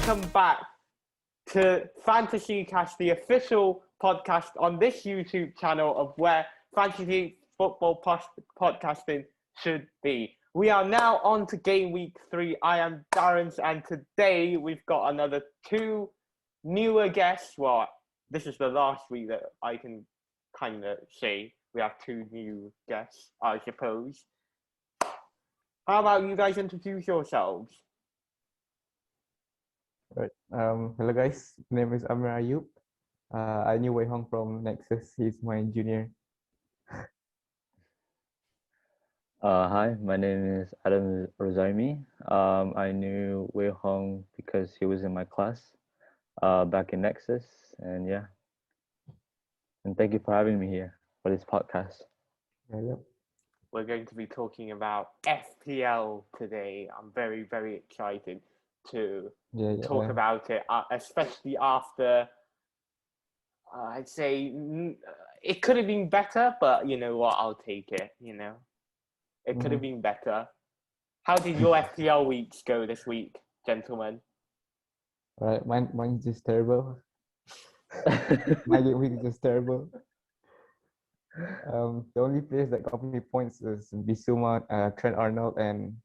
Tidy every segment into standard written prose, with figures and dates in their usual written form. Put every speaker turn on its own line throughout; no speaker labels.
welcome back to FantasyCast, the official podcast on this YouTube channel of where fantasy football podcasting should be. We are now on to Game Week 3. I am Darren's, and today we've got another two newer guests. Well, this is the last week that I can kind of say we have two new guests, I suppose. How about you guys introduce yourselves?
Right. Hello guys, my name is Amir Ayub. I knew Wei Hong from Nexus. He's my junior.
Hi, my name is Adam Rozaimi. I knew Wei Hong because he was in my class back in Nexus, and yeah. And thank you for having me here for this podcast.
Yeah.
We're going to be talking about FPL today. I'm very, very excited to talk about it, especially after, I'd say, it could have been better, but you know what, I'll take it, It could have been better. How did your FPL weeks go this week, gentlemen?
Right, mine's just terrible. My game week is just terrible. The only players that got me points is Bissouma, Trent Arnold, and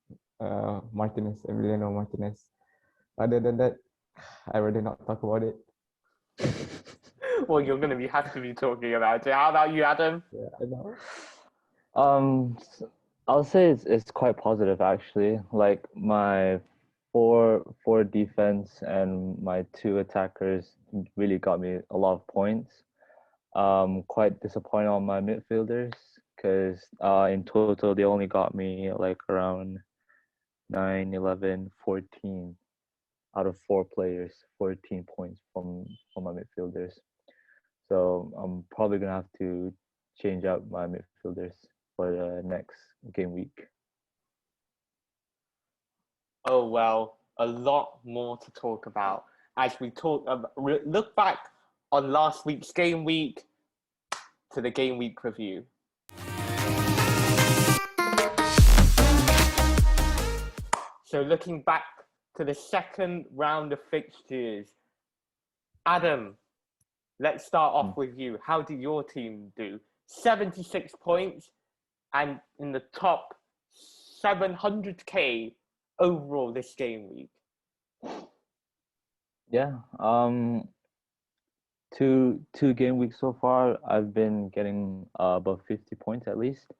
Emiliano Martinez. Other than that, I'd rather not talk about it.
Well, you're going to have to be talking about it. How about you, Adam?
Yeah, I know.
I'll say it's quite positive actually. Like my four defense and my two attackers really got me a lot of points. Quite disappointed on my midfielders because in total they only got me like around 9, 11, 14 out of 4 players, 14 points from my midfielders. So I'm probably gonna have to change up my midfielders for the next game week.
Oh, well, a lot more to talk about as we look back on last week's game week to the game week review. So looking back to the second round of fixtures, Adam, let's start off with you. How did your team do? 76 points and in the top 700k overall this game week.
Yeah. Two game weeks so far, I've been getting above 50 points at least.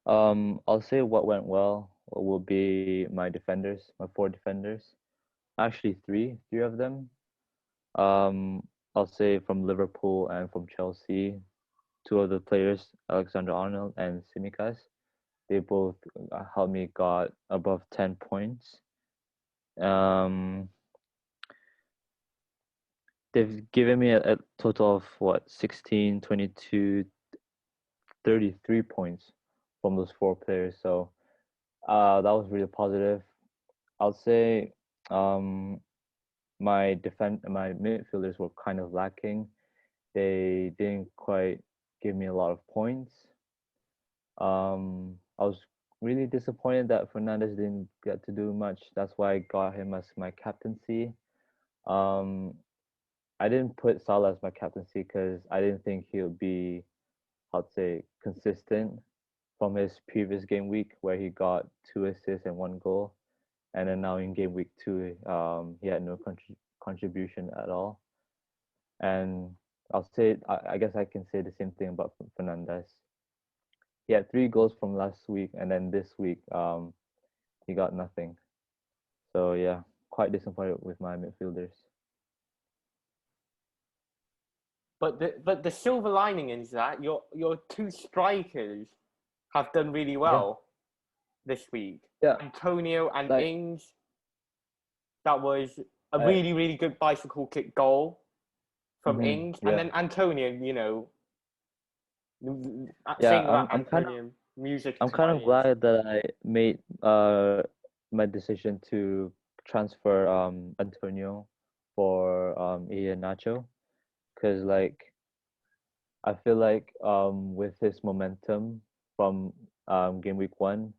I'll say what went well will be my defenders, my 4 defenders. Actually, three of them. I'll say from Liverpool and from Chelsea, 2 of the players, Alexander Arnold and Tsimikas, they both helped me got above 10 points. They've given me a total of 16, 22, 33 points from those 4 players. So that was really positive. I'll say my midfielders were kind of lacking. They didn't quite give me a lot of points. I was really disappointed that Fernandes didn't get to do much. That's why I got him as my captaincy. I didn't put Salah as my captaincy because I didn't think he would be, I'd say, consistent from his previous game week where he got 2 assists and 1 goal. And then now in game week 2, he had no contribution at all. And I'll say, I guess I can say the same thing about Fernandes. He had 3 goals from last week, and then this week, he got nothing. So yeah, quite disappointed with my midfielders.
But the silver lining is that your 2 strikers have done really well this week.
Yeah.
Antonio and Ings. That was a really, really good bicycle kick goal from Ings. Yeah. And then Antonio,
I'm kind of glad that I made my decision to transfer Antonio for Iheanacho, because I feel like with his momentum from game week 1,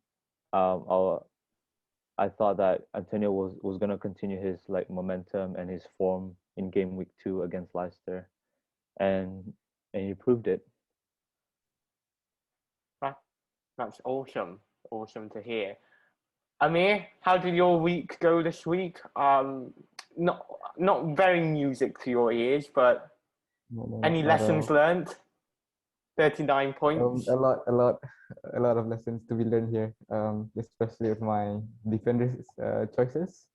I I thought that Antonio was gonna continue his like momentum and his form in game week 2 against Leicester, and he proved it.
That's awesome. Awesome to hear. Amir, how did your week go this week? Not very music to your ears, but any lessons learned? 39 points.
A lot of lessons to be learned here. Especially with my defenders' choices.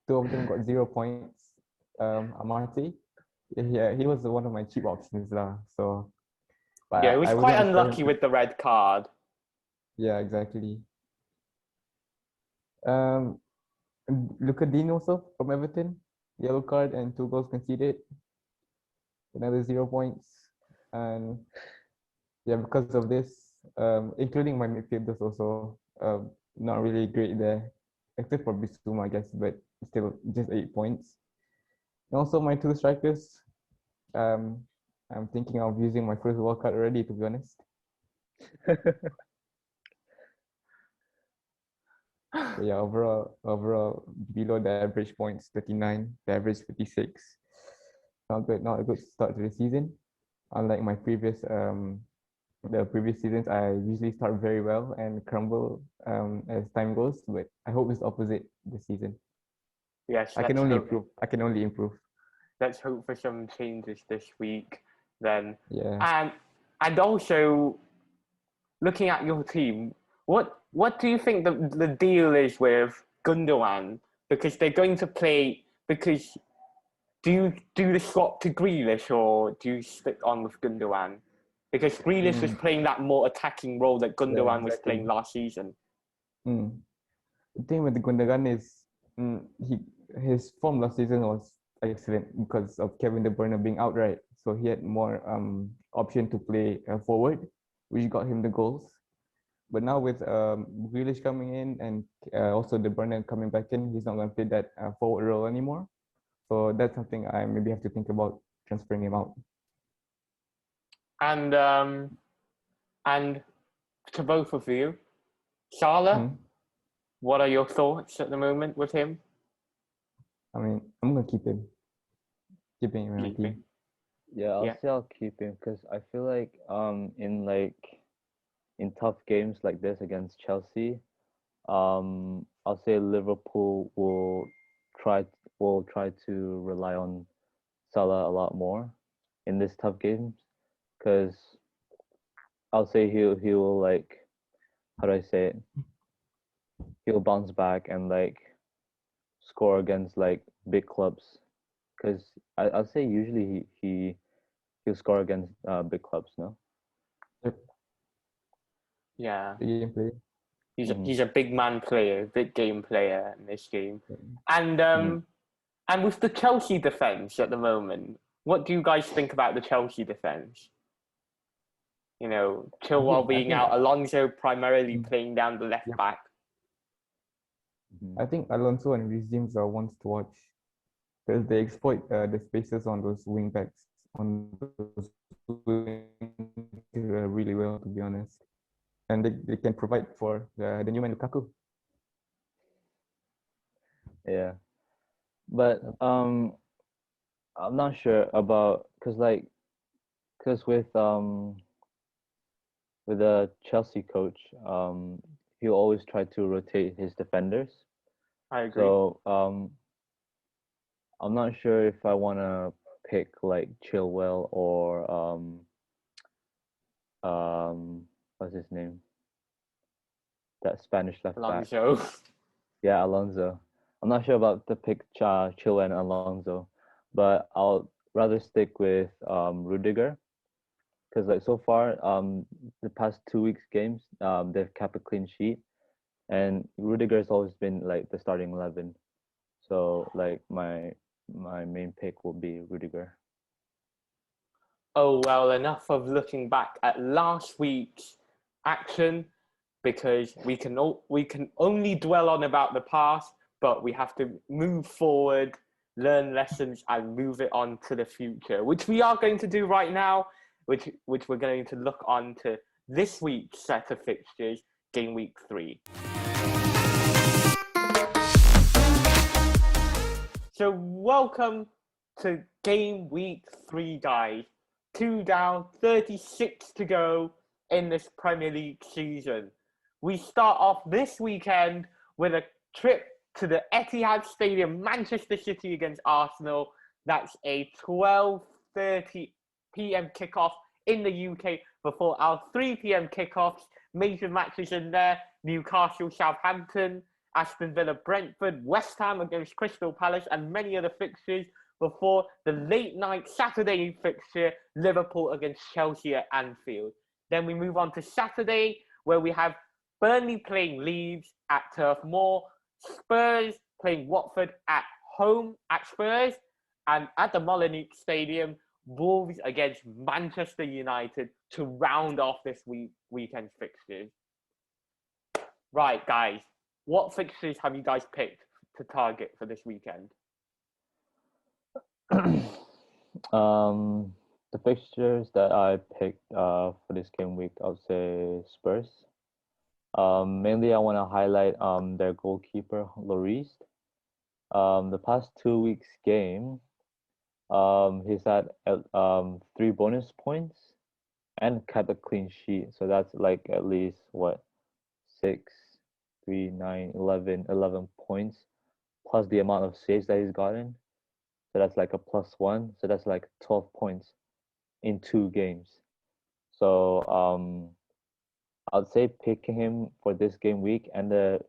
2 of them got 0 points. Amarty, yeah, he was one of my cheap options lah. So, but
Yeah, it was
I
quite
wouldn't expect him
unlucky
to-
with the red card.
Yeah, exactly. Luka Dean also from Everton, yellow card and 2 goals conceded. Another 0 points, and yeah, because of this, including my midfielders also, not really great there, except for Bissouma, I guess, but still just 8 points. And also my 2 strikers, I'm thinking of using my first World Cup already, to be honest. So yeah, overall below the average points, 39, the average 56. Not a good start to the season. Unlike my previous the previous seasons, I usually start very well and crumble as time goes, but I hope it's opposite this season.
Yes,
I can only improve.
Let's hope for some changes this week then.
Yeah.
And also, looking at your team, what do you think the deal is with Gundogan? Because they're going to play. Because do you do the swap to Grealish or do you stick on with Gundogan? Because Grealish was playing that more attacking role that Gundogan was playing last season.
The thing with Gundogan is his form last season was excellent because of Kevin De Bruyne being out, right? So he had more option to play forward, which got him the goals. But now with Grealish coming in and also De Bruyne coming back in, he's not going to play that forward role anymore. So that's something I maybe have to think about transferring him out.
And to both of you, Salah, what are your thoughts at the moment with him?
I mean, I'm gonna keep him. Keeping him in my team.
Yeah, I'll say I'll keep him because I feel like in tough games like this against Chelsea, I'll say Liverpool will try to rely on Salah a lot more in this tough games because I'll say he will like, how do I say it? He'll bounce back and like score against like big clubs because I'll say usually he'll score against big clubs, no?
Yep.
Yeah.
The gameplay.
He's a big man player, big game player in this game. And and with the Chelsea defence at the moment, what do you guys think about the Chelsea defence? You know, Chilwell being out, Alonso primarily playing down the left back.
I think Alonso and Reece James are ones to watch because they exploit the spaces on those wing backs really well, to be honest. And they can provide for the new man Lukaku.
Yeah, but I'm not sure about because with the Chelsea coach, he'll always try to rotate his defenders.
I agree.
So I'm not sure if I want to pick like Chilwell or what's his name? That Spanish left back.
Alonso.
Yeah, Alonso. I'm not sure about the pick Chilwell and Alonso, but I'll rather stick with Rudiger because like so far the past 2 weeks games they've kept a clean sheet, and Rudiger has always been like the starting 11. So like my main pick will be Rudiger.
Oh, well, enough of looking back at last week's action because we can only dwell on about the past, but we have to move forward, learn lessons, and move it on to the future, which we are going to do right now, which we're going to look on to this week's set of fixtures, Game Week 3. So welcome to Game Week 3, guys. 2 down, 36 to go in this Premier League season. We start off this weekend with a trip to the Etihad Stadium, Manchester City against Arsenal. That's a 12:30 p.m. kickoff in the UK before our 3 p.m. kickoffs. Major matches in there: Newcastle, Southampton, Aston Villa, Brentford, West Ham against Crystal Palace, and many other fixtures before the late night Saturday fixture, Liverpool against Chelsea at Anfield. Then we move on to Saturday, where we have Burnley playing Leeds at Turf Moor, Spurs playing Watford at home at Spurs, and at the Molineux Stadium, Wolves against Manchester United to round off this weekend's fixtures. Right, guys, what fixtures have you guys picked to target for this weekend?
The fixtures that I picked for this game week, I would say Spurs. Mainly, I want to highlight their goalkeeper, Lloris. The past 2 weeks game, he's had 3 bonus points and kept a clean sheet. So that's like at least 6, 3, 9, 11 points, plus the amount of saves that he's gotten. So that's like a +1. So that's like 12 points in 2 games. So I'd say picking him for this game week and the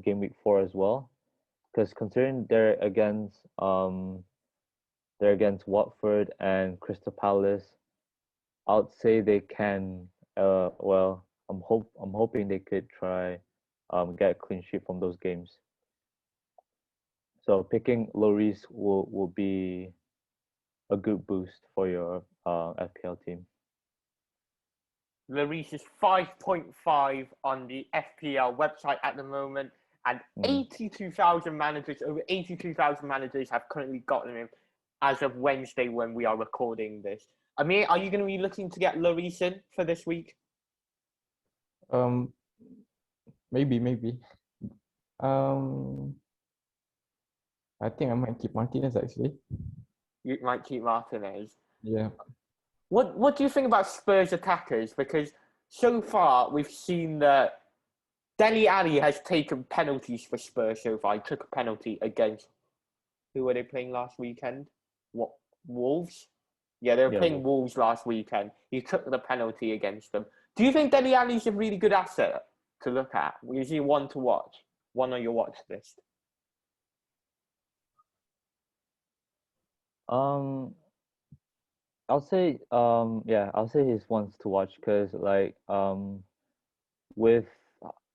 game week 4 as well, because considering they're against Watford and Crystal Palace, I'd say they can. I'm hoping they could try get a clean sheet from those games. So picking Lloris will be a good boost for your FPL team.
Lloris is 5.5 on the FPL website at the moment, and 82,000 managers, over 82,000 managers have currently gotten him as of Wednesday when we are recording this. Amir, are you going to be looking to get Lloris in for this week?
Maybe. I think I might keep Martinez actually.
You might keep Martinez.
Yeah.
What do you think about Spurs attackers? Because so far we've seen that Dele Alli has taken penalties for Spurs so far. He took a penalty against, who were they playing last weekend? What, Wolves? Yeah, they were playing Wolves last weekend. He took the penalty against them. Do you think Dele Alli is a really good asset to look at? Is he one to watch? One on your watch list?
I'll say he's ones to watch, because with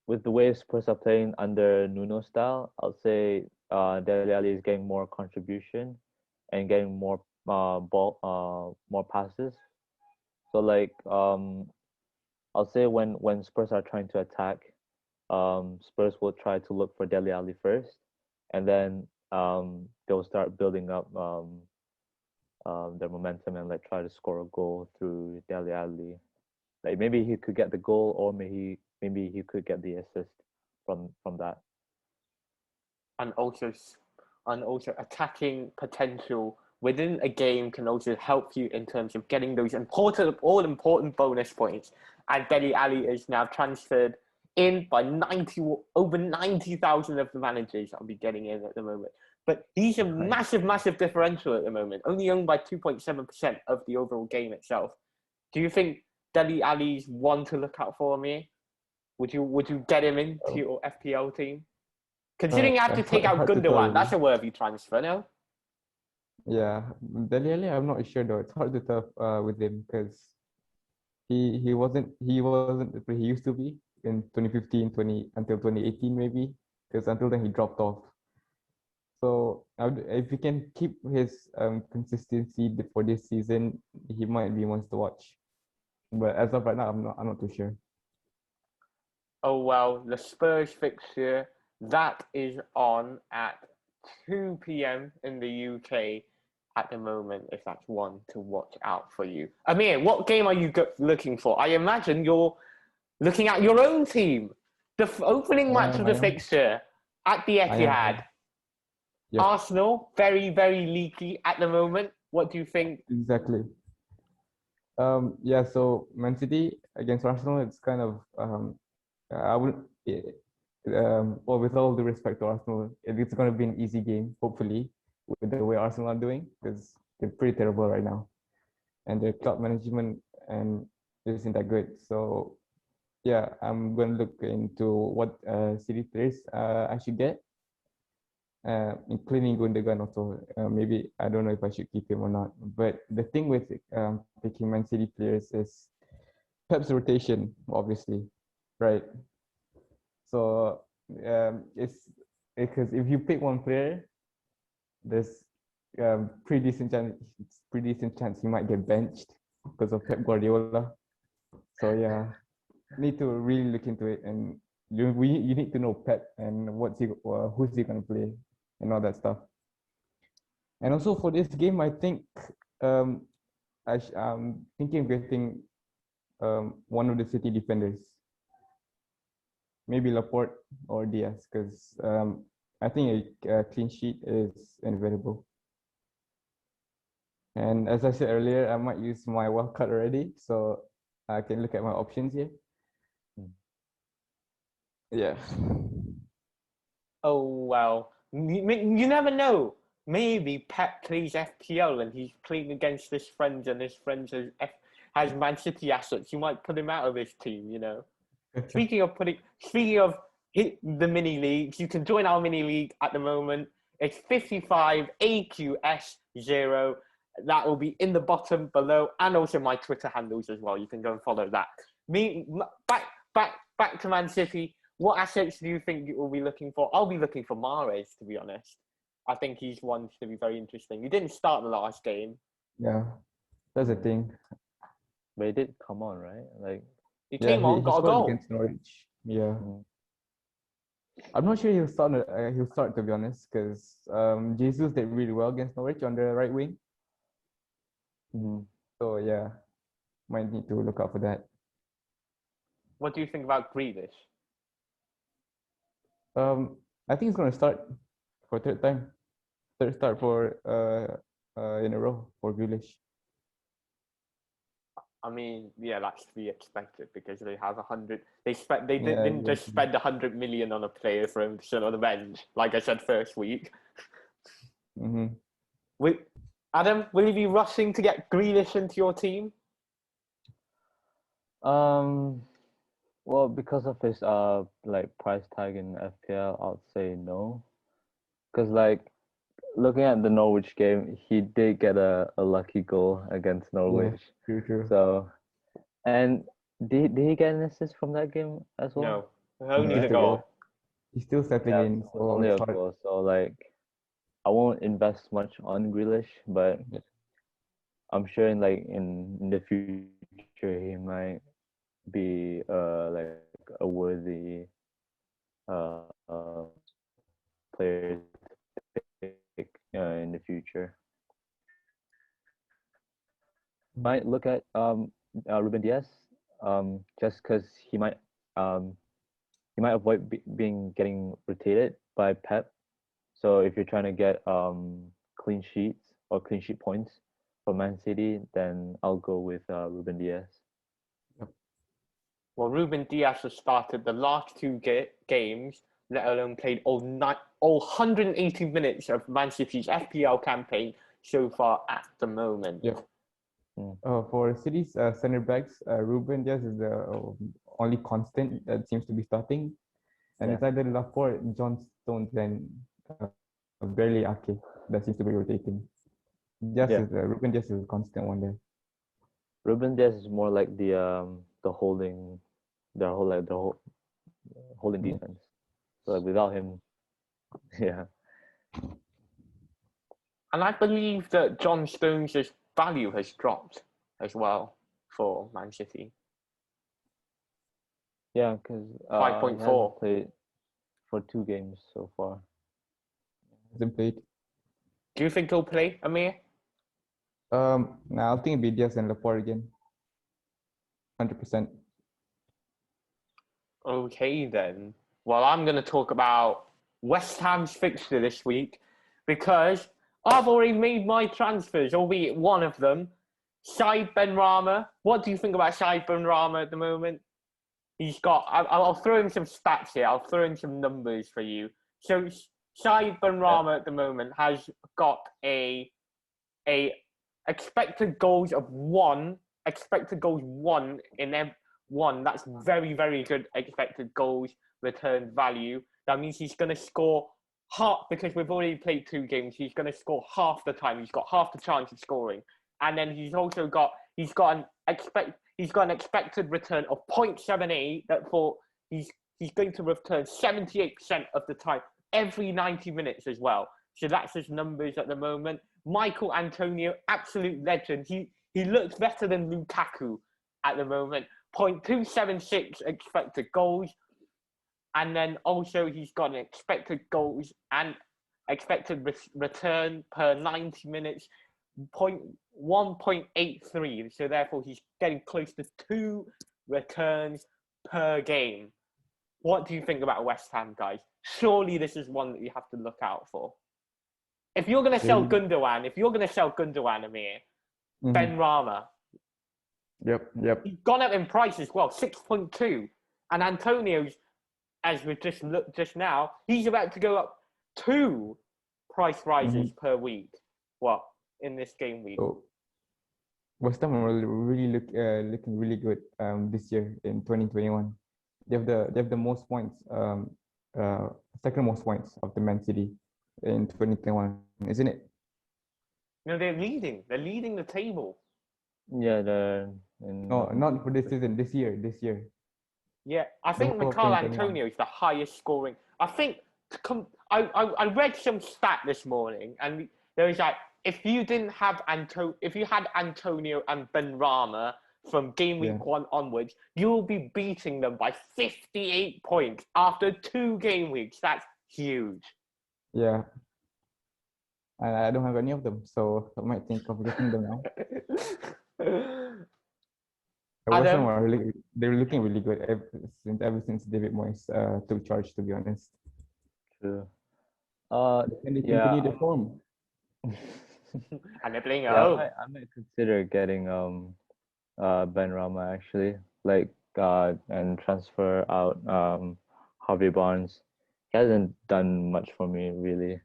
the way Spurs are playing under Nuno style, I'll say Dele Alli is getting more contribution and getting more more passes. So I'll say when Spurs are trying to attack, Spurs will try to look for Dele Alli first, and then they'll start building up their momentum and try to score a goal through Dele Alli. Maybe he could get the goal, or maybe he could get the assist from that.
And also attacking potential within a game can also help you in terms of getting those important bonus points. And Dele Alli is now transferred in by over 90,000 of the managers that will be getting in at the moment. But he's a massive differential at the moment, only owned by 2.7% of the overall game itself. Do you think Dele Alli's one to look out for, me? Would you get him into your FPL team? Considering you have to take out Gundogan, that's a worthy transfer, no?
Yeah, Dele Alli, I'm not sure though. It's hard to tell with him because he wasn't he used to be in 2015, until 2018 maybe, because until then he dropped off. So if he can keep his consistency for this season, he might be ones to watch. But as of right now, I'm not too sure.
Oh well, the Spurs fixture that is on at 2 p.m. in the UK at the moment. If that's one to watch out for you, Amir, what game are you looking for? I imagine you're looking at your own team. The opening match of the fixture at the Etihad.
Yep.
Arsenal, very, very leaky at the moment. What do you think?
Exactly. Yeah, so Man City against Arsenal, it's kind of I wouldn't well, with all due respect to Arsenal, it's going to be an easy game, hopefully, with the way Arsenal are doing, because they're pretty terrible right now, and their club management and isn't that good. So yeah, I'm going to look into what City players I should get, including Gundogan also. Maybe I don't know if I should keep him or not. But the thing with picking Man City players is Pep's rotation, obviously, right? So it's because if you pick one player, there's pretty decent chance he might get benched because of Pep Guardiola. So yeah, need to really look into it, and you need to know Pep and who's he gonna play and all that stuff. And also for this game, I think I'm thinking of getting one of the City defenders, maybe Laporte or Diaz, because I think a clean sheet is inevitable. And as I said earlier, I might use my wildcard already, so I can look at my options here. Yeah.
Oh, well, you never know. Maybe Pep plays FPL and he's playing against his friends, and his friends has Man City assets. You might put him out of his team, you know. Speaking of the mini leagues, you can join our mini league at the moment. It's 55 AQS 0. That will be in the bottom below, and also my Twitter handles as well. You can go and follow that. Back to Man City. What assets do you think you will be looking for? I'll be looking for Mahrez, to be honest. I think he's one to be very interesting. He didn't start the last game.
Yeah, that's the thing.
But he did come on, right? Like
he came on, got a goal
against Norwich. Yeah. I'm not sure he'll start to be honest, because Jesus did really well against Norwich on the right wing. So yeah, might need to look out for that.
What do you think about Grealish?
I think he's gonna start for third start for in a row for Grealish.
I mean, yeah, that's to be expected because they have 100. They didn't just spend 100 million on a player for him to sit on the bench, like I said first week. Adam, will you be rushing to get Grealish into your team?
Well, because of his like price tag in FPL, I'd say no. Because like looking at the Norwich game, he did get a lucky goal against Norwich.
Yeah, true.
So, and did he get an assist from that game as well?
No, only the goal.
He's still settling in.
So only a goal. So like, I won't invest much on Grealish, but I'm sure in the future he might be like a worthy player to pick in the future. Might look at Ruben Diaz, just because he might avoid getting rotated by Pep. So if you're trying to get clean sheets or clean sheet points for Man City, then I'll go with Ruben Diaz.
Well, Ruben Diaz has started the last two games, let alone played all 180 minutes of Man City's FPL campaign so far at the moment.
Yeah. For City's center backs, Ruben Diaz is the only constant that seems to be starting, and it's either Laporte, John Stones, and barely Ake that seems to be rotating. Ruben Diaz is a constant one there.
Ruben Diaz is more like the holding defense. So like without him, yeah.
And I believe that John Stones' value has dropped as well for Man City.
Yeah, because
5.4
played for 2 games so far.
Hasn't played.
Do you think he'll play, Amir?
I think it'll be Diaz and Laporte again. 100%.
Okay then. Well, I'm going to talk about West Ham's fixture this week. because I've already made my transfers, albeit one of them. Said Benrahma. What do you think about Said Benrahma at the moment? He's got. I'll throw in some stats here. I'll throw in some numbers for you. So Said Benrahma at the moment has got a expected goals of 1. Expected goals 1 in 1. That's very, very good expected goals return value. That means he's going to score half, because we've already played 2 games. He's going to score half the time. He's got half the chance of scoring, and then he's got an expected return of 0.78. Therefore, he's going to return 78% of the time every 90 minutes as well. So that's his numbers at the moment. Michael Antonio, absolute legend. He looks better than Lukaku at the moment. 0.276 expected goals. And then also he's got an expected goals and expected return per 90 minutes, 1.83. So therefore he's getting close to 2 returns per game. What do you think about West Ham, guys? Surely this is one that you have to look out for. If you're going to sell Gundogan, Amir, Benrahma.
Yep.
He's gone up in price as well, 6.2. And Antonio's, as we just looked just now, he's about to go up 2 price rises per week. In this game week?
So West Ham are really looking really good this year in 2021. They have the most points, second most points of the Man City in 2021, isn't it?
No, they're leading. They're leading the table.
Yeah,
No, not for this season. This year.
Yeah, I think Mikel Antonio is the highest scoring. I think I read some stat this morning, and there was like, if you had Antonio and Benrahma from game week 1 onwards, you'll be beating them by 58 points after 2 game weeks. That's huge.
Yeah. And I don't have any of them, so I might think of getting them now. They're looking really good ever since David Moyes took charge, to be honest.
True.
And they continue the form.
And they're playing at home.
I might consider getting Benrahma actually, and transfer out Harvey Barnes. He hasn't done much for me really,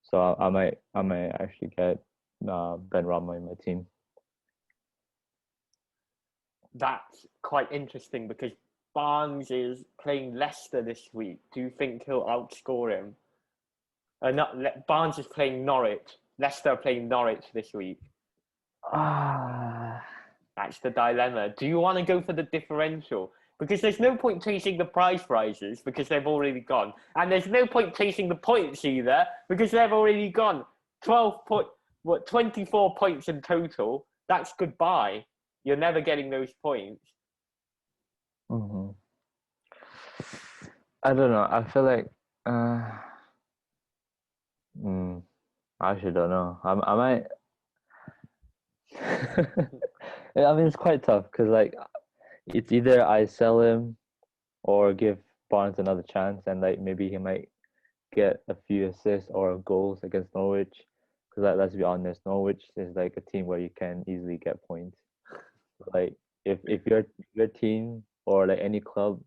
so I might actually get Benrahma in my team.
That's quite interesting because Barnes is playing Leicester this week. Do you think he'll outscore him? Barnes is playing Norwich. Leicester are playing Norwich this week. That's the dilemma. Do you want to go for the differential? Because there's no point chasing the price rises because they've already gone. And there's no point chasing the points either because they've already gone. 24 points in total. That's goodbye. You're never getting those points.
Mm-hmm. I don't know. I feel like I actually don't know. I might. I mean, it's quite tough because it's either I sell him or give Barnes another chance, and maybe he might get a few assists or goals against Norwich. Because let's be honest, Norwich is a team where you can easily get points. If your team or any club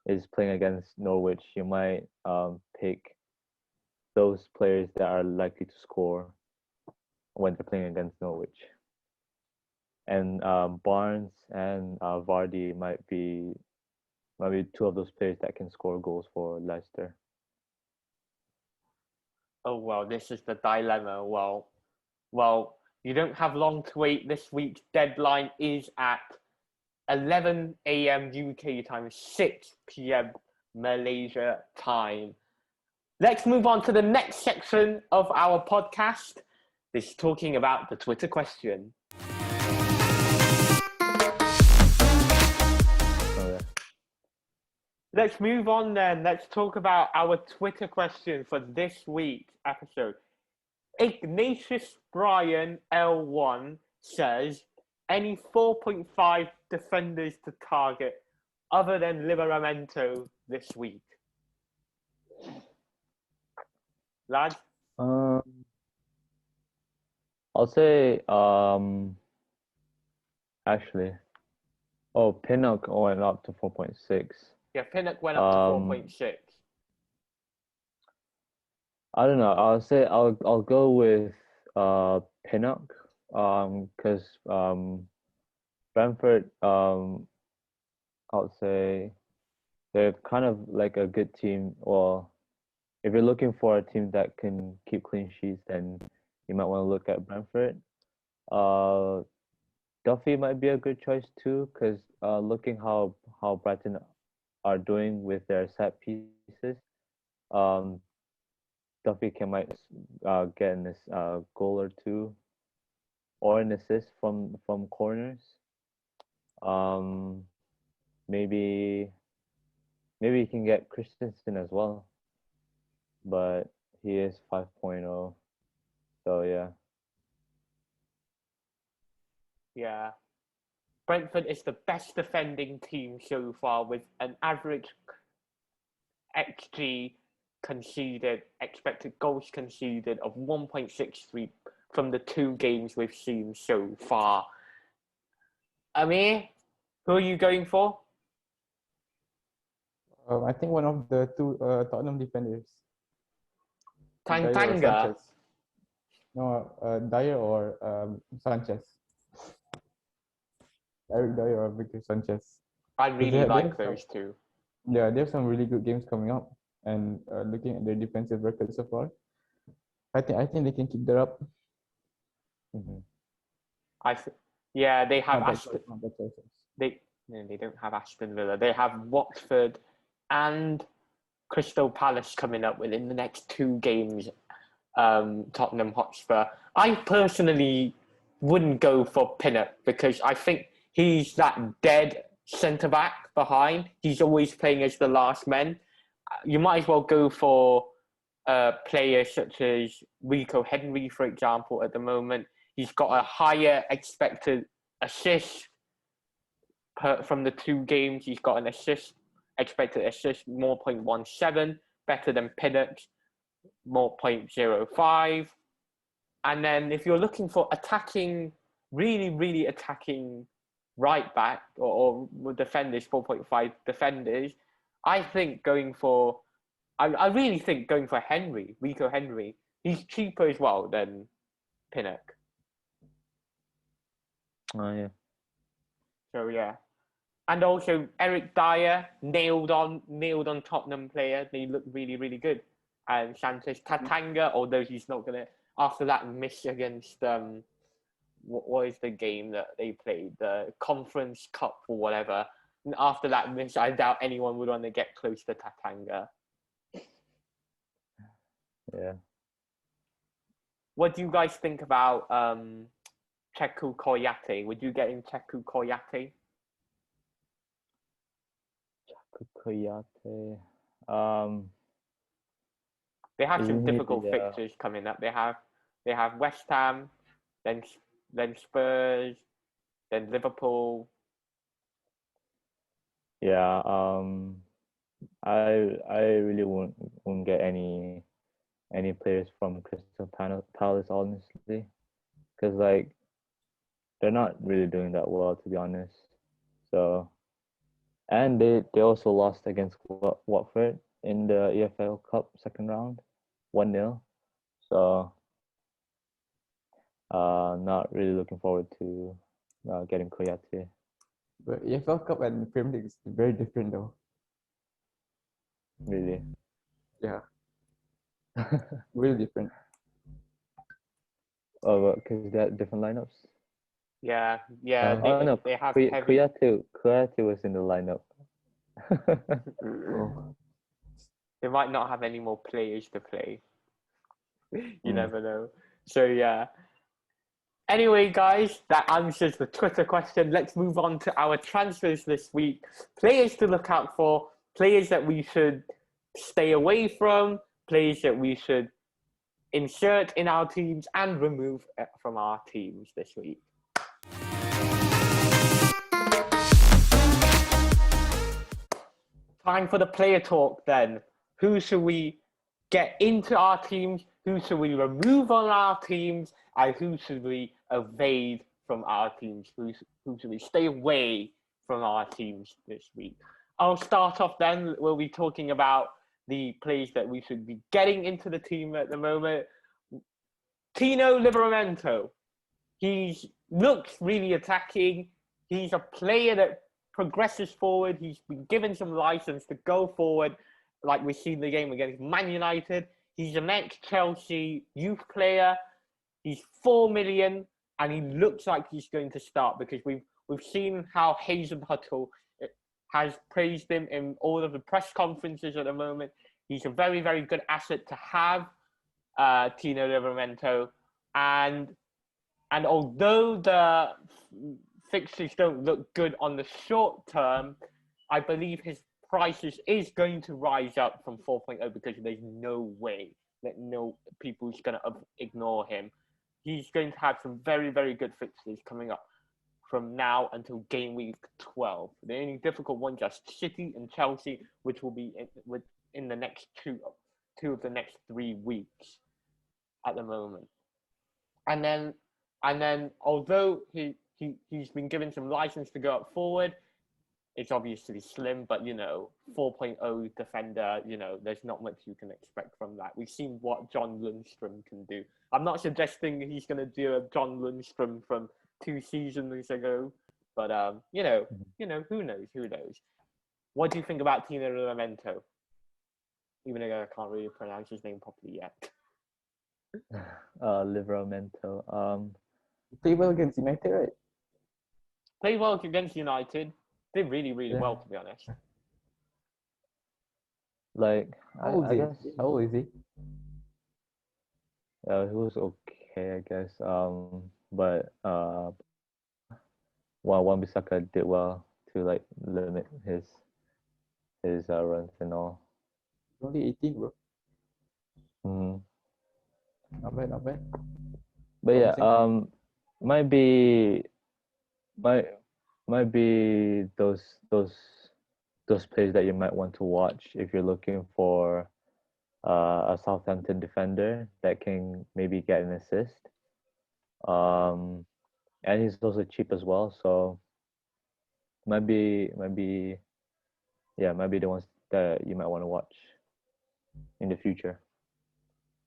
is playing against Norwich, you might pick those players that are likely to score when they're playing against Norwich. And Barnes and Vardy might be 2 of those players that can score goals for Leicester.
Oh, well, this is the dilemma. Well, you don't have long to wait. This week's deadline is at 11 a.m. UK time, 6 p.m. Malaysia time. Let's move on to the next section of our podcast. This is talking about the Twitter question. Let's move on then. Let's talk about our Twitter question for this week's episode. Ignatius Brian L1 says, any 4.5 defenders to target other than Livramento this week? Lads?
Um, I'll say actually, Pinnock went up to 4.6.
Yeah, Pinnock went up to 4.6.
I don't know. I'll say I'll go with Pinnock because Brentford I'll say they're kind of like a good team. Well, if you're looking for a team that can keep clean sheets, then you might want to look at Brentford. Uh, Duffy might be a good choice too, because looking how Brighton are doing with their set pieces, um, Duffy might get this goal or two or an assist from corners. Um, maybe you can get Christensen as well, but he is 5.0, so yeah.
Yeah. Brentford is the best defending team so far with an average XG conceded, expected goals conceded of 1.63 from the 2 games we've seen so far. Amir, who are you going for?
I think one of the two Tottenham defenders. Dyer or
Tanganga?
Sanchez. No, Dyer or Sanchez. Eric Dyer or Victor Sanchez.
I really
They
like
have
those two.
Yeah, there's some really good games coming up, and looking at their defensive record so far, I think they can keep that up.
Yeah, they have
Not bad choices.
they don't have Aston Villa. They have Watford and Crystal Palace coming up within the next 2 games. Tottenham Hotspur. I personally wouldn't go for Pinnock because I think he's that dead centre back behind. He's always playing as the last man. You might as well go for players such as Rico Henry, for example, at the moment. He's got a higher expected assist from the 2 games. He's got an expected assist, more 0.17, better than Pinnock's, more 0.05. And then if you're looking for attacking, really attacking right back or defenders, 4.5 defenders, I really think going for Henry, Rico Henry, he's cheaper as well than Pinnock.
Oh yeah.
So yeah. And also Eric Dyer nailed on Tottenham player. They look really good. And Sanchez Tatanga, although he's not gonna after that miss against what is the game that they played, the Conference Cup or whatever. And after that miss, I doubt anyone would want to get close to Tatanga.
Yeah.
What do you guys think about Cheku Koyate? Would you get in Cheku Koyate?
Koyate.
They have some
Isn't he
difficult
the,
fixtures coming up. They have West Ham, then Spurs, then Liverpool.
Yeah. I really won't get any players from Crystal Palace honestly, because like they're not really doing that well, to be honest. So, and they also lost against Watford in the EFL Cup second round, 1-0. So, not really looking forward to getting Koyate.
But EFL Cup and Premier League is very different though.
Really.
Yeah. Really different.
Oh, because they had different lineups.
Yeah.
No,
They have heavy.
Koyate was in the lineup.
Oh.
They might not have any more players to play. You never know. So yeah. Anyway, guys, that answers the Twitter question. Let's move on to our transfers this week. Players to look out for, players that we should stay away from, players that we should insert in our teams and remove from our teams this week. Time for the player talk then. Who should we get into our teams? Who should we remove on our teams, and who should we evade from our teams? Who should we stay away from our teams this week? I'll start off then. We'll be talking about the players that we should be getting into the team at the moment. Tino Livramento. He looks really attacking. He's a player that progresses forward. He's been given some license to go forward, like we've seen the game against Man United. He's an ex-Chelsea youth player. He's 4 million, and he looks like he's going to start because we've seen how Hazen Huttle has praised him in all of the press conferences at the moment. He's a very, very good asset to have, Tino Livramento. And although the fixtures don't look good on the short term, I believe his prices is going to rise up from 4.0 because there's no way that people's going to ignore him. He's going to have some very, very good fixtures coming up from now until game week 12. The only difficult ones are City and Chelsea, which will be in the next two of the next 3 weeks at the moment. And then although he's been given some license to go up forward, it's obviously slim, but 4.0 defender, there's not much you can expect from that. We've seen what John Lundstrom can do. I'm not suggesting he's going to do a John Lundstrom from 2 seasons ago, but who knows? What do you think about Tino Livramento? Even though I can't really pronounce his name properly yet.
Livramento.
Play well against United, right?
Play well against United. Did really, really well, to be honest.
Like, I guess.
How old is he?
He was okay, I guess. But Wan-Bissaka did well to like limit his runs and all.
Only 18, bro.
Mm-hmm.
Not bad.
But yeah, might be those players that you might want to watch if you're looking for a Southampton defender that can maybe get an assist. And he's also cheap as well, so might be the ones that you might want to watch in the future.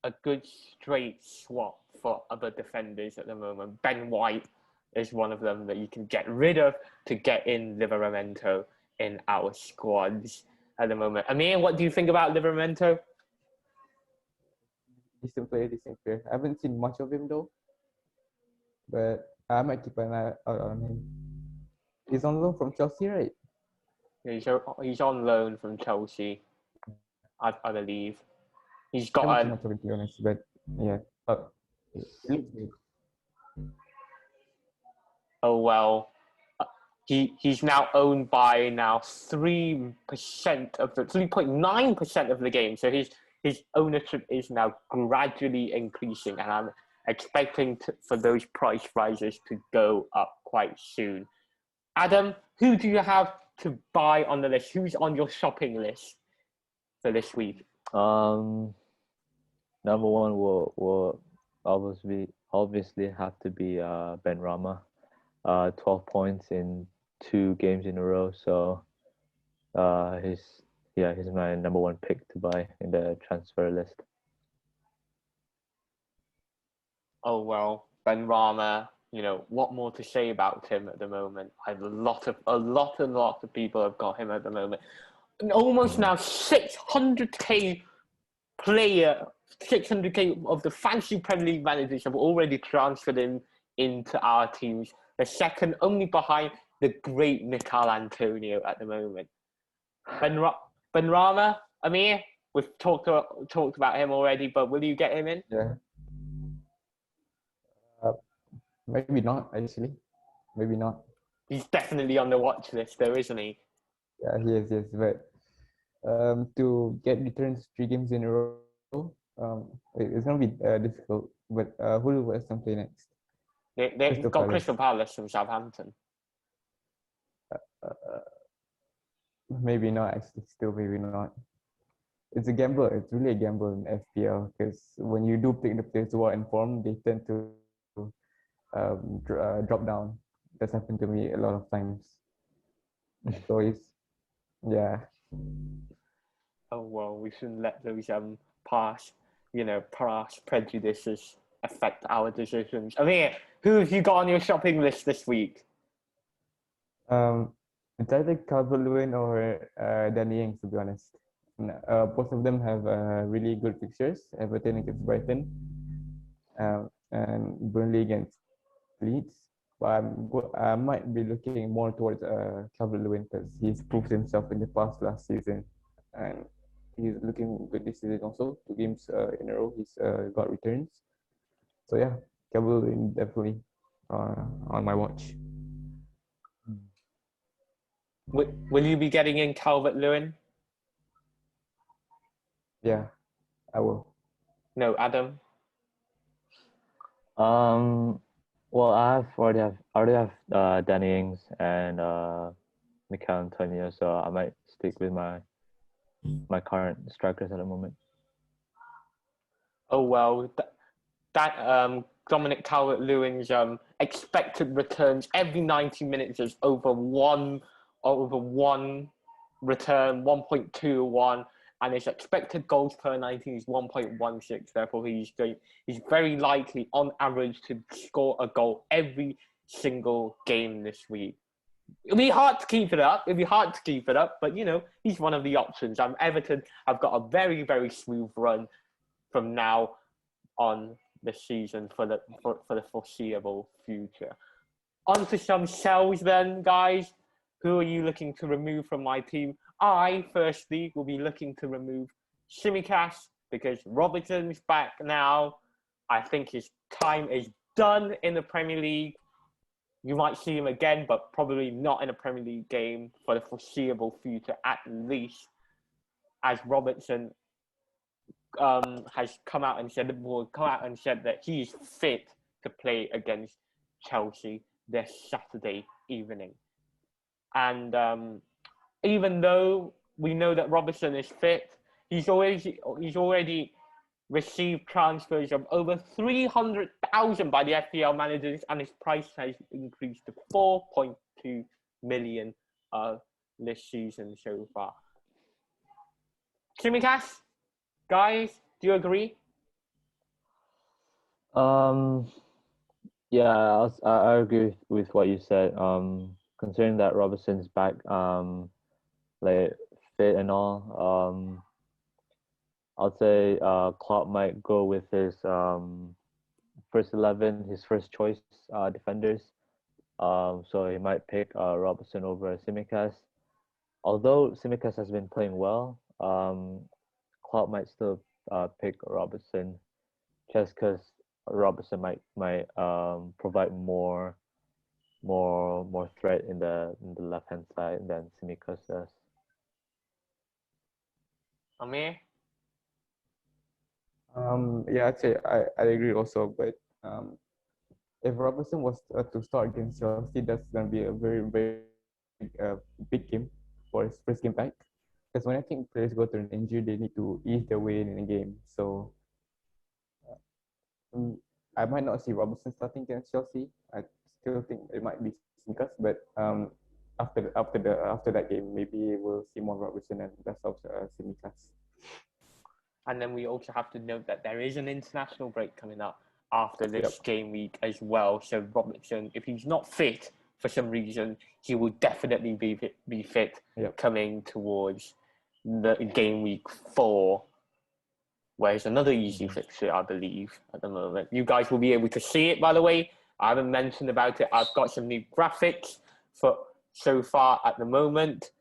A good straight swap for other defenders at the moment. Ben White is one of them that you can get rid of to get in Livramento in our squads at the moment. Amir, what do you think about Livramento?
Decent player. I haven't seen much of him though, but I might keep an eye out on him. He's on loan from Chelsea, right?
He's on loan from Chelsea, I believe. He's got
I haven't seen much of it, to be honest, but yeah. It looks good.
Oh well, he's now owned by 3.9% of the game. So his ownership is now gradually increasing, and I'm expecting for those price rises to go up quite soon. Adam, who do you have to buy on the list? Who's on your shopping list for this week?
Number one will obviously have to be Ben Rama. 12 points in 2 games in a row. So he's my number one pick to buy in the transfer list.
Oh well, Ben Rama. What more to say about him at the moment? A lot of people have got him at the moment. And almost now 600k player, 600k of the fantasy Premier League managers have already transferred him into our teams. The second only behind the great Mikel Antonio at the moment. Ben Rama, Amir, we've talked about him already, but will you get him in?
Yeah. Maybe not, actually. Maybe not.
He's definitely on the watch list, though, isn't he?
Yeah, he is, yes. But to get returns 3 games in a row, it's going to be difficult. But who do West Ham play next?
They've got Crystal Palace from Southampton.
Maybe not, actually. Still maybe not. it's a gamble. It's really a gamble in FPL because when you do pick the players who are in form, they tend to drop down. That's happened to me a lot of times. So it's yeah.
Oh well, we shouldn't let those past prejudices affect our decisions. I mean, who have you got on your shopping list this week?
It's either Calvert-Lewin or Danny Ings, to be honest. Both of them have really good fixtures. Everton against Brighton, and Burnley against Leeds. But I might be looking more towards Calvert-Lewin because he's proved himself in the past last season, and he's looking good this season also. 2 games in a row, he's got returns. So yeah, Calvert-Lewin definitely on my watch.
Will you be getting in Calvert-Lewin?
Yeah, I will.
No, Adam.
Well, I already have Danny Ings and Mikel Antonio, so I might stick with my current strikers at the moment.
Oh well, that Dominic Calvert-Lewin's expected returns every 90 minutes is over one return, 1.21, and his expected goals per 90 is 1.16. Therefore, he's very likely on average to score a goal every single game this week. It'll be hard to keep it up. But he's one of the options. Everton have got a very, very smooth run from now on the season for the foreseeable future. On to some sells then, guys. Who are you looking to remove from my team? I, firstly, will be looking to remove Simicast because Robertson's back now. I think his time is done in the Premier League. You might see him again, but probably not in a Premier League game for the foreseeable future, at least, as Robertson has come out and said that he is fit to play against Chelsea this Saturday evening. And even though we know that Robertson is fit, he's already received transfers of over 300,000 by the FPL managers, and his price has increased to 4.2 million this season so far. Simicast, guys, do you agree?
Yeah, I agree with what you said. Considering that Robertson's back, like fit and all, I'd say Klopp might go with his first 11, his first choice defenders. So he might pick Robertson over Simicast. Although Simicast has been playing well, Klopp might still pick Robertson just because Robertson might provide more threat in the left hand side than Simicast does.
Amir?
Yeah, I'd say I agree also, but if Robertson was to start against Chelsea, that's gonna be a very very big game for his first game back. Because when I think players go through an injury, they need to ease their way in a game. So I might not see Robertson starting against Chelsea. I still think it might be Simicast, but after that game, maybe we'll see more Robertson and less of Simicast.
And then we also have to note that there is an international break coming up after this game week as well. So Robertson, if he's not fit for some reason, he will definitely be fit coming towards the game week 4, where it's another easy fixture, I believe, at the moment. You guys will be able to see it, by the way. I haven't mentioned about it. I've got some new graphics for so far at the moment,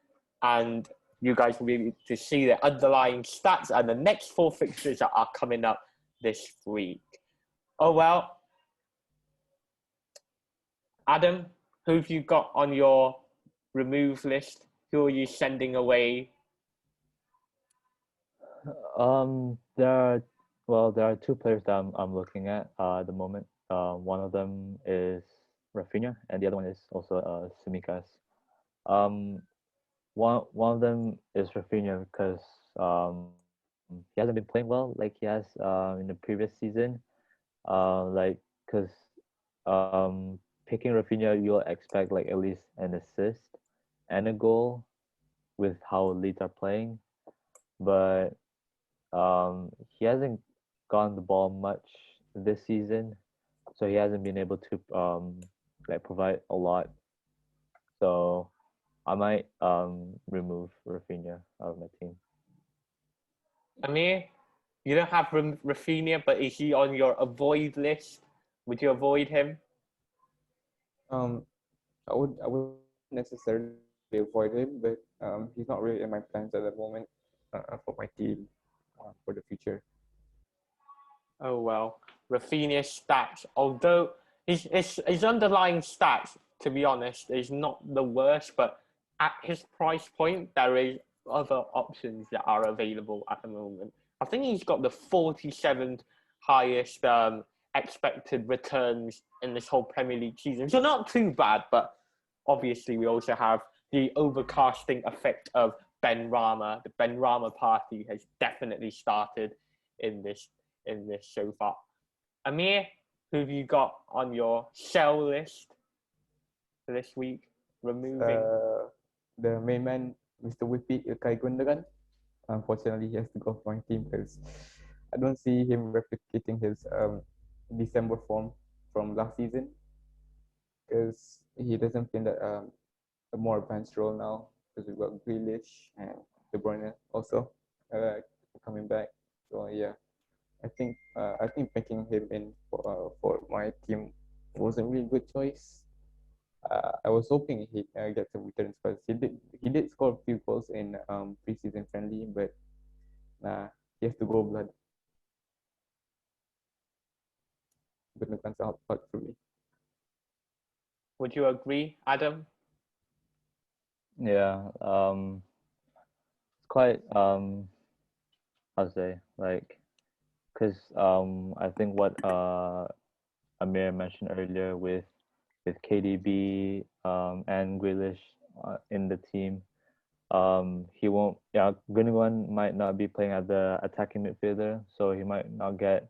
and you guys will be able to see the underlying stats and the next 4 fixtures that are coming up this week. Oh, well. Adam, who have you got on your remove list? Who are you sending away?
There are 2 players that I'm looking at the moment. One of them is Rafinha, and the other one is also Simicast. One of them is Rafinha because he hasn't been playing well like he has in the previous season. Like because picking Rafinha, you'll expect like at least an assist and a goal with how Leeds are playing, but he hasn't gotten the ball much this season, so he hasn't been able to like provide a lot. So I might remove Rafinha out of my team.
Amir, you don't have Rafinha, but is he on your avoid list? Would you avoid him?
Um, I would necessarily avoid him, but he's not really in my plans at the moment for my team for the future.
Oh well, Rafinha's stats, although his underlying stats, to be honest, is not the worst, but at his price point, there is other options that are available at the moment. I think he's got the 47th highest expected returns in this whole Premier League season, so not too bad. But obviously, we also have the overcasting effect of Ben Rama. The Ben Rama party has definitely started in this so far. Amir, who have you got on your sell list for this week? Removing.
The main man, Mr. Whippy Ilkay Gundogan. Unfortunately, he has to go for my team because I don't see him replicating his December form from last season because he doesn't feel that a more advanced role now because we've got Grealish and De Bruyne also coming back. So yeah, I think picking him in for my team was a really good choice. I was hoping he'd get some returns because he did score a few goals in preseason friendly, but nah, he has to go blood. Gundogan's out for me.
Would you agree, Adam?
Yeah, it's quite how to say like because I think what Amir mentioned earlier with KDB and Grealish in the team, he won't. Yeah, Gundogan might not be playing as the attacking midfielder, so he might not get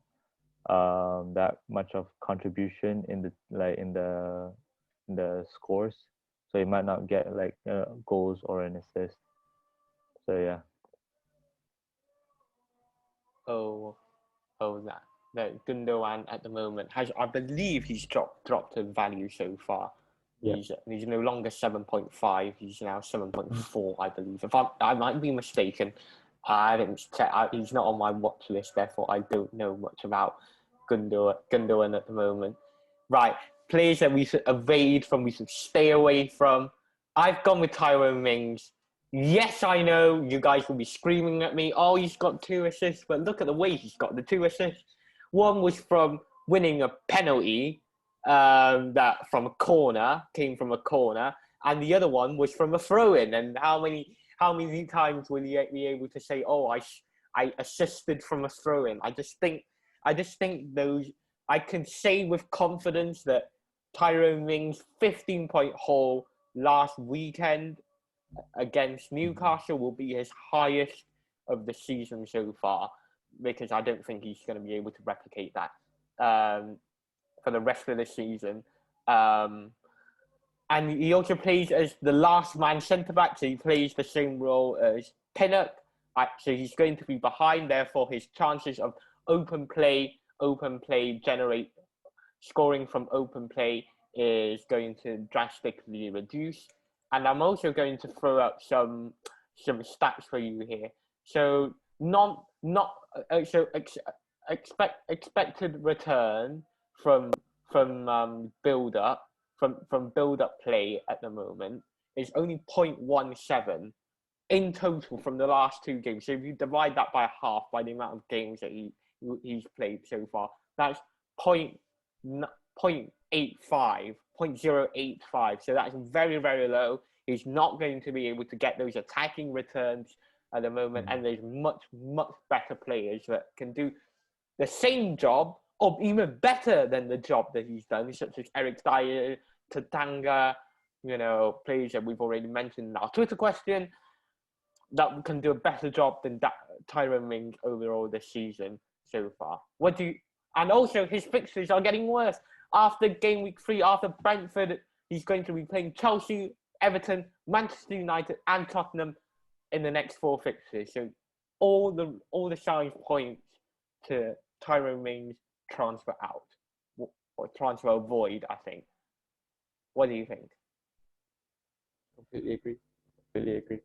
that much of contribution in the scores. So he might not get like goals or an assist. So yeah.
Oh, that Gundogan at the moment has, I believe, he's dropped in value so far.
Yeah.
He's no longer 7.5. He's now 7.4, I believe. If I might be mistaken, I haven't checked. He's not on my watch list, therefore I don't know much about Gundogan at the moment. Right, players that we should evade from, we should stay away from. I've gone with Tyrone Mings. Yes, I know you guys will be screaming at me. Oh, he's got 2 assists, but look at the way he's got the 2 assists. One was from winning a penalty that from a corner, came from a corner, and the other one was from a throw-in. And how many times will you be able to say, "Oh, I assisted from a throw-in"? I just think those, I can say with confidence that Tyrone Mings' 15-point haul last weekend against Newcastle will be his highest of the season so far, because I don't think he's going to be able to replicate that for the rest of the season. And he also plays as the last man centre back, so he plays the same role as Pinnock. So he's going to be behind, therefore his chances of open play generate scoring from open play is going to drastically reduce. And I'm also going to throw up some stats for you here. So expected return from build up from build up play at the moment is only 0.17 in total from the last 2 games. So if you divide that by half by the amount of games that he's played so far, that's 0.85, 0.085. So that's very, very low. He's not going to be able to get those attacking returns at the moment, and there's much, much better players that can do the same job or even better than the job that he's done, such as Eric Dyer, Tatanga, players that we've already mentioned in our Twitter question. that can do a better job than that Tyrone Mings overall this season so far. And also his fixtures are getting worse. After game week 3, after Brentford, he's going to be playing Chelsea, Everton, Manchester United, and Tottenham in the next 4 fixtures. So all the signs point to Tyrone Mings transfer out or transfer void, I think. What do you think?
Completely agree.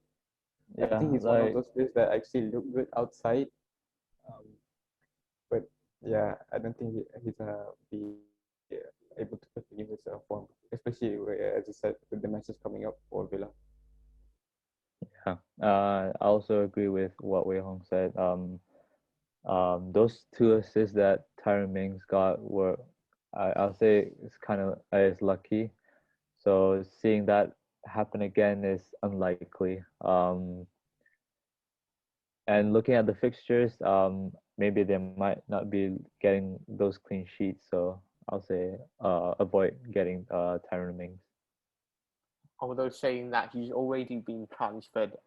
Yeah,
I think he's one of those players that actually look good outside. But yeah, I don't think he's gonna be able to continue his form, especially as you said, with the matches coming up for Villa.
Yeah, I also agree with what Wei Hong said. Those 2 assists that Tyrone Mings got were, I'll say, it's kind of is lucky. So seeing that happen again is unlikely. And looking at the fixtures, maybe they might not be getting those clean sheets. So I'll say avoid getting Tyrone Mings.
Although saying that he's already been transferred,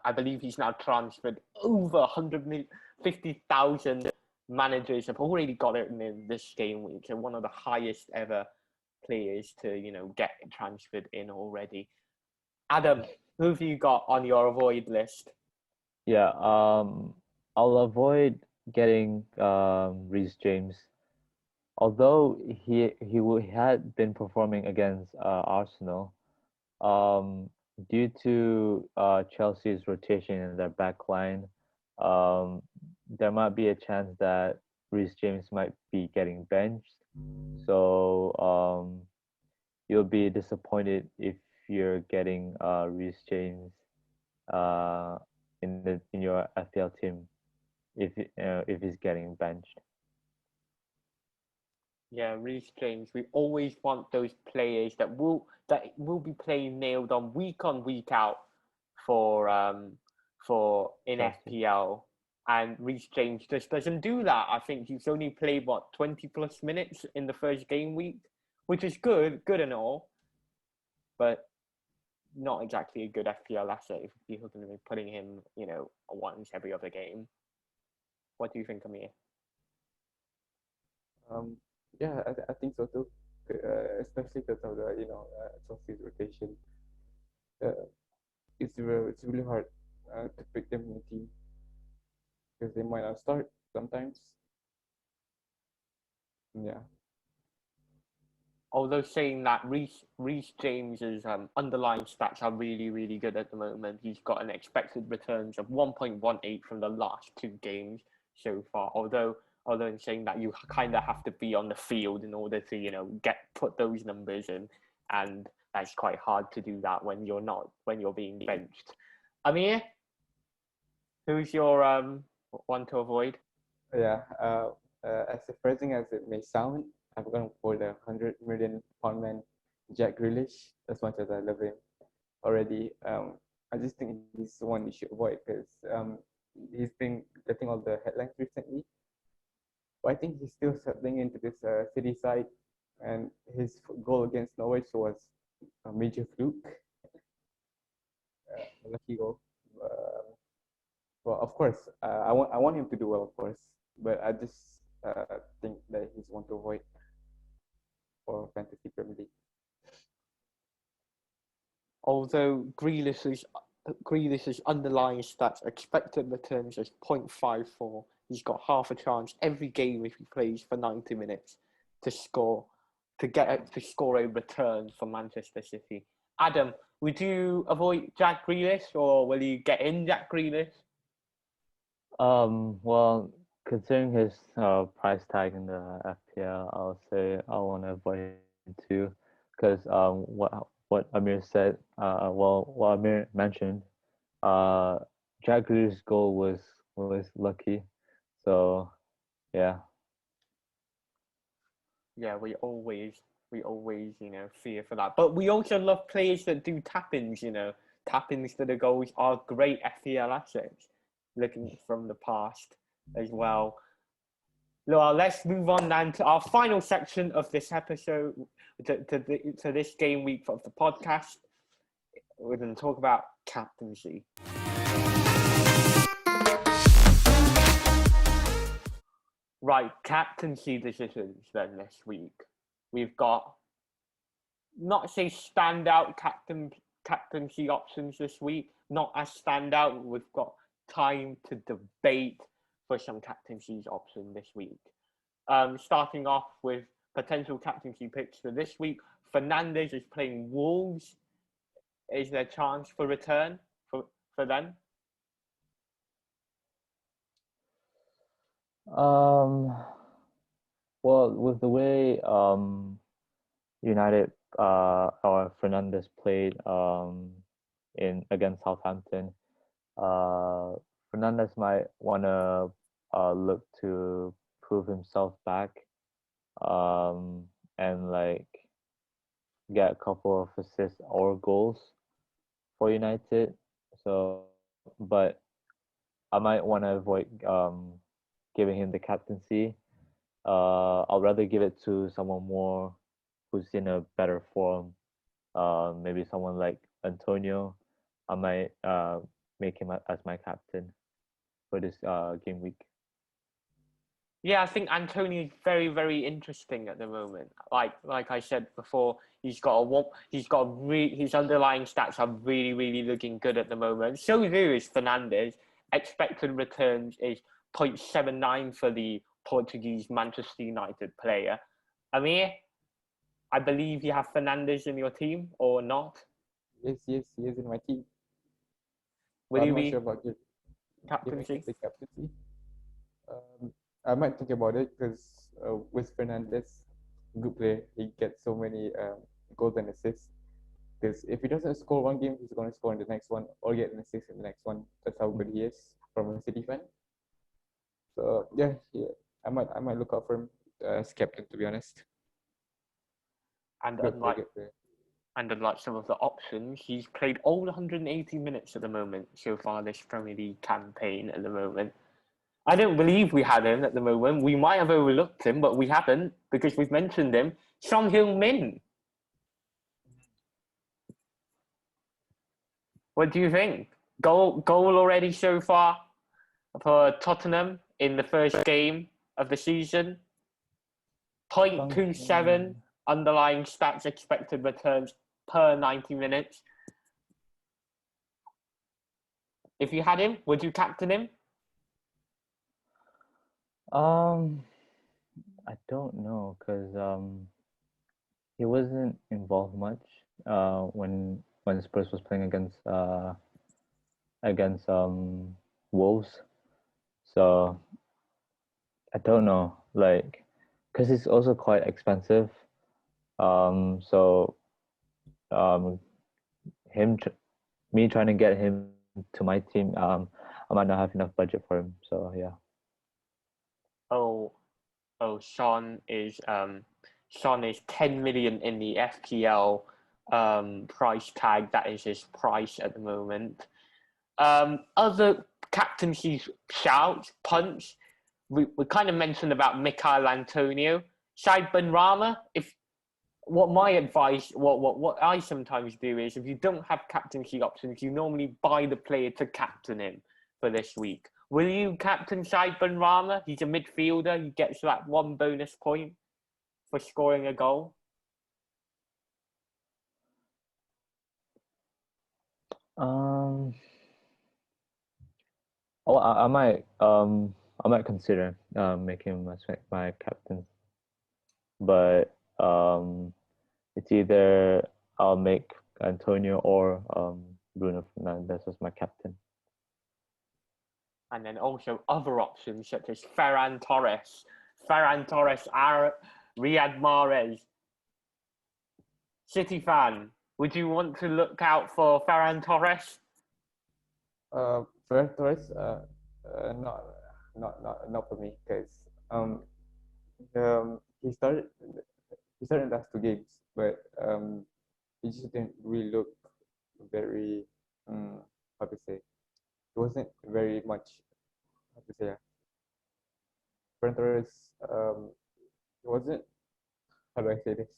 I believe he's now transferred over 150,000 managers have already got it in this game week. So one of the highest ever players to, get transferred in already. Adam, who have you got on your avoid list?
Yeah, I'll avoid getting Reece James. Although he had been performing against Arsenal, due to Chelsea's rotation in their back line, there might be a chance that Reece James might be getting benched. So you'll be disappointed if you're getting Reece James in your FPL team if he's getting benched.
Yeah, Reece James. We always want those players that will be playing nailed on week out for in FPL. And Reece James just doesn't do that. I think he's only played 20 plus minutes in the first game week, which is good and all, but not exactly a good FPL asset if people are going to be putting him, once every other game. What do you think, Amir?
Yeah, I think so too. Especially because of the Chelsea's rotation. It's really hard to pick them in the team because they might not start sometimes. Yeah.
Although saying that, Reece James's underlying stats are really, really good at the moment. He's got an expected returns of 1.18 from the last 2 games so far. Although in saying that, you kind of have to be on the field in order to put those numbers in, and that's quite hard to do that when you're being benched. Amir, who's your one to avoid?
Yeah. As surprising as it may sound, I'm going for the £100 million man, Jack Grealish. As much as I love him already, I just think he's one you should avoid because he's been getting all the headlines recently. But I think he's still settling into this City side, and his goal against Norwich was a major fluke, a lucky goal. Well, of course, I want him to do well, of course, but I just think that he's one to avoid for Fantasy Premier League.
Although Grealish's underlying stats, expected returns is 0.54. He's got half a chance every game if he plays for 90 minutes to score a return for Manchester City. Adam, would you avoid Jack Grealish or will you get in Jack Grealish?
Well, considering his price tag in the FPL, I'll say I want to avoid him too, because what Amir said, what Amir mentioned, Jack Grealish's goal was lucky, so yeah.
Yeah, we always fear for that, but we also love players that do tap-ins. Tap-ins to the goals are great FPL assets. Looking from the past as well. Well, let's move on then to our final section of this episode, to this game week of the podcast. We're going to talk about captaincy. Right, captaincy decisions then this week. We've got not say standout captaincy options this week, not as standout. We've got time to debate for some captaincy option this week. Starting off with potential captaincy picks for this week. Fernandes is playing Wolves. Is there a chance for return for them?
Well, with the way United or Fernandes played in against Southampton, Fernandes might want to look to prove himself back, and like get a couple of assists or goals for United. So, but I might want to avoid giving him the captaincy. I'll rather give it to someone more who's in a better form. Maybe someone like Antonio. I might make him as my captain for this game week.
Yeah, I think Antonio is very, very interesting at the moment. Like I said before, his underlying stats are really, really looking good at the moment. So too is Fernandes. Expected returns is 0.79 for the Portuguese Manchester United player. Amir, I believe you have Fernandes in your team or not?
Yes, he is in my team.
Will
I'm
you
not
be
sure about
captaincy?
the captaincy. I might think about it because with Fernandes, good player, he gets so many goals and assists. Because if he doesn't score one game, he's going to score in the next one or get an assist in the next one. That's how good he is from a City fan. So yeah, I might look out for him as captain, to be honest.
And
Good
unlike
player.
And unlike some of the options, he's played all 180 minutes at the moment so far this Premier League campaign at the moment. I don't believe we had him at the moment. We might have overlooked him, but we haven't because we've mentioned him. Son Heung-min. What do you think? Goal already so far for Tottenham in the first game of the season. 0.27 underlying stats expected returns per 90 minutes. If you had him, would you captain him?
I don't know because he wasn't involved much when Spurs was playing against Wolves. So I don't know, like, because it's also quite expensive. So me trying to get him to my team, I might not have enough budget for him. So yeah.
Oh, Sean is 10 million in the FPL price tag. That is his price at the moment. Other captaincy shouts, punch. We kind of mentioned about Mikhail Antonio. Said Benrahma, what I sometimes do is if you don't have captaincy options, you normally buy the player to captain him for this week. Will you captain Said Benrahma? He's a midfielder. He gets that one bonus point for scoring a goal.
Oh, I might consider making him my captain, but it's either I'll make Antonio or Bruno Fernandes as my captain.
And then also other options such as Ferran Torres, Riyad Mahrez. City fan, would you want to look out for Ferran Torres?
Ferran Torres, not for me because he started in the last two games, but he just didn't really look very how to say. It wasn't very much how to say. Ferran Torres, it wasn't. How do I say this?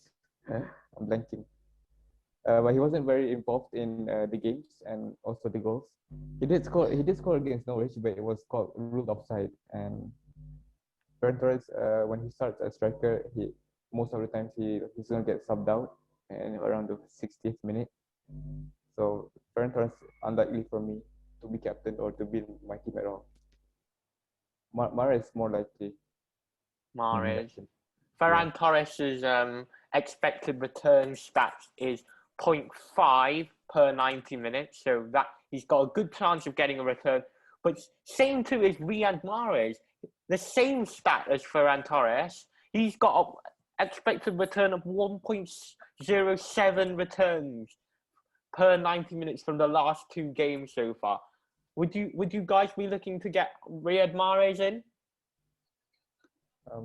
I'm blanking. But he wasn't very involved in the games and also the goals. He did score against Norwich, but it was called ruled offside, and Ferran Torres, when he starts as striker, most of the times he's gonna get subbed out and around the 60th minute. So Ferran Torres unlikely for me to be captain or to be in my team at all. Mahrez more likely.
Mahrez. Ferran Torres' expected return stats is 0.5 per 90 minutes, so that he's got a good chance of getting a return. But same too is Riyad Mahrez, the same stat as Ferran Torres. He's got an expected return of 1.07 returns per 90 minutes from the last 2 games so far. Would you guys be looking to get Riyad Mahrez in?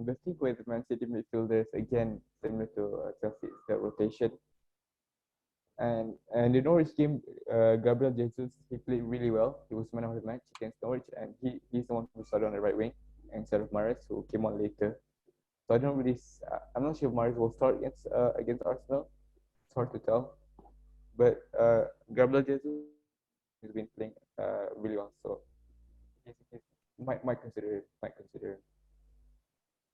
The thing with Man City midfielders, again, similar to Chelsea, is the rotation. And the Norwich game, Gabriel Jesus, he played really well. He was man of the match against Norwich, and he's the one who started on the right wing instead of Mahrez, who came on later. So I'm not sure if Mahrez will start against Arsenal. It's hard to tell. But Gabriel Jesus has been playing really well, so he might consider it.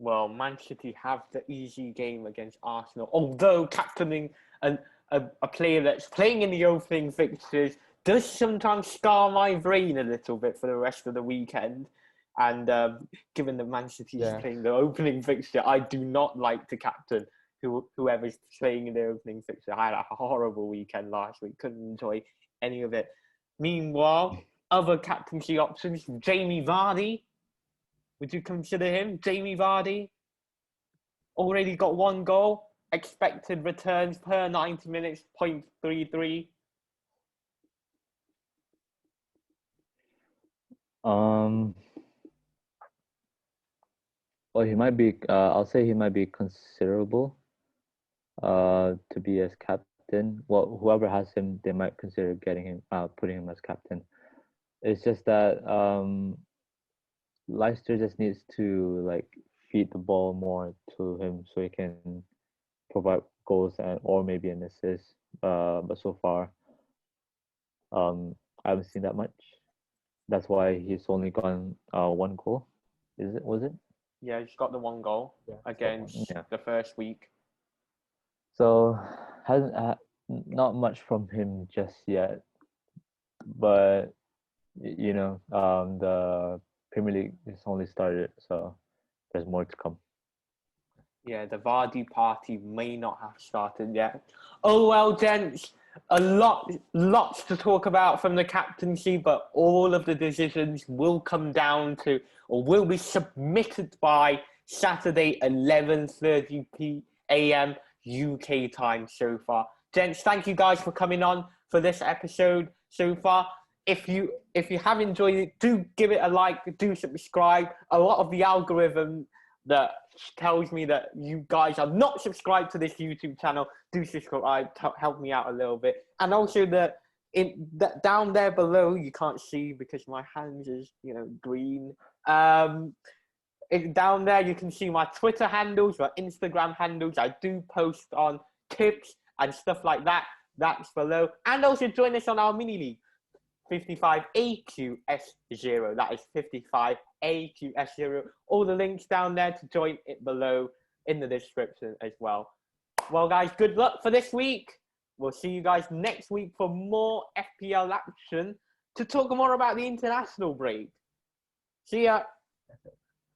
Well, Man City have the easy game against Arsenal, although captaining a player that's playing in the opening fixtures does sometimes scar my brain a little bit for the rest of the weekend. And given that Man City is playing the opening fixture, I do not like to captain whoever's playing in the opening fixture. I had a horrible weekend last week, couldn't enjoy any of it. Meanwhile, other captaincy options, Jamie Vardy. Would you consider him? Jamie Vardy? Already got 1 goal. Expected returns per 90 minutes, 0.33.
Well, he might be. I'll say he might be considerable. To be as captain. Well, whoever has him, they might consider getting him, putting him as captain. It's just that Leicester just needs to feed the ball more to him so he can provide goals or maybe an assist. But so far, I haven't seen that much. That's why he's only gotten 1 goal. Was it?
Yeah, he's got the 1 goal against the first week.
So hasn't not much from him just yet. But the Premier League has only started, so there's more to come.
Yeah, the Vardy party may not have started yet. Oh well, gents, lots to talk about from the captaincy, but all of the decisions will come down to, or will be submitted by Saturday 11:30 a.m. UK time so far. Gents, thank you guys for coming on for this episode so far. If you have enjoyed it, do give it a like, do subscribe. A lot of the algorithm that tells me that you guys are not subscribed to this YouTube channel, do subscribe, help me out a little bit. And also down there below, you can't see because my hands is green. Down there you can see my Twitter handles, my Instagram handles. I do post on tips and stuff like that. That's below. And also join us on our mini league, 55AQS0. That is 55AQS0. All the links down there to join it below in the description as well. Well, guys, good luck for this week. We'll see you guys next week for more FPL action to talk more about the international break. See ya.